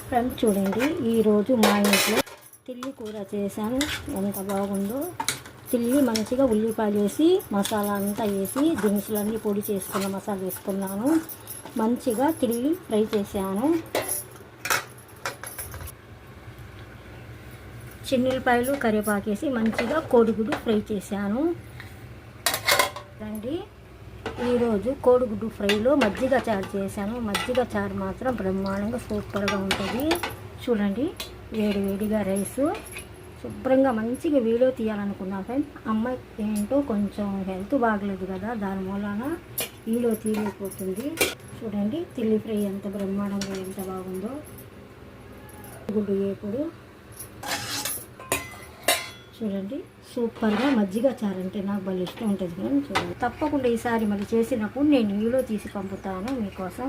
Friends చూడండి, ఈరోజు మా ఇంట్లో తిల్లి కూర చేశాను. ఎంత బాగుందో. తిల్లి మంచిగా ఉల్లిపాయలు వేసి మసాలా అంతా వేసి దినుసులన్నీ పొడి చేసుకున్న మసాలా వేసుకున్నాను. మంచిగా తిల్లి ఫ్రై చేశాను. చిన్నులపాయలు కరివేపాకేసి మంచిగా కోడిగుడ్డు ఫ్రై చేశాను. రండి, ఈరోజు కోడిగుడ్డు ఫ్రైలో మజ్జిగ చారు చేశాను. మజ్జిగ చారు మాత్రం బ్రహ్మాండంగా సూపర్గా ఉంటుంది. చూడండి, వేడిగా రైసు శుభ్రంగా మంచిగా వీడియో తీయాలనుకున్నా ఫ్రెండ్స్. అమ్మాయి ఏంటో కొంచెం హెల్త్ బాగలేదు కదా, దాని మూలాన వీడియో తీయలేకపోతుంది. చూడండి, తిల్లి ఫ్రై ఎంత బ్రహ్మాండంగా ఎంత బాగుందో. గుడ్డు వేపుడు చూడండి, సూపర్గా. మజ్జిగ చారు అంటే నాకు భలే ఇష్టం ఉంటుంది. చూడండి, తప్పకుండా ఈసారి మళ్ళీ చేసినప్పుడు నేను వీడియో తీసి పంపుతాను మీకోసం.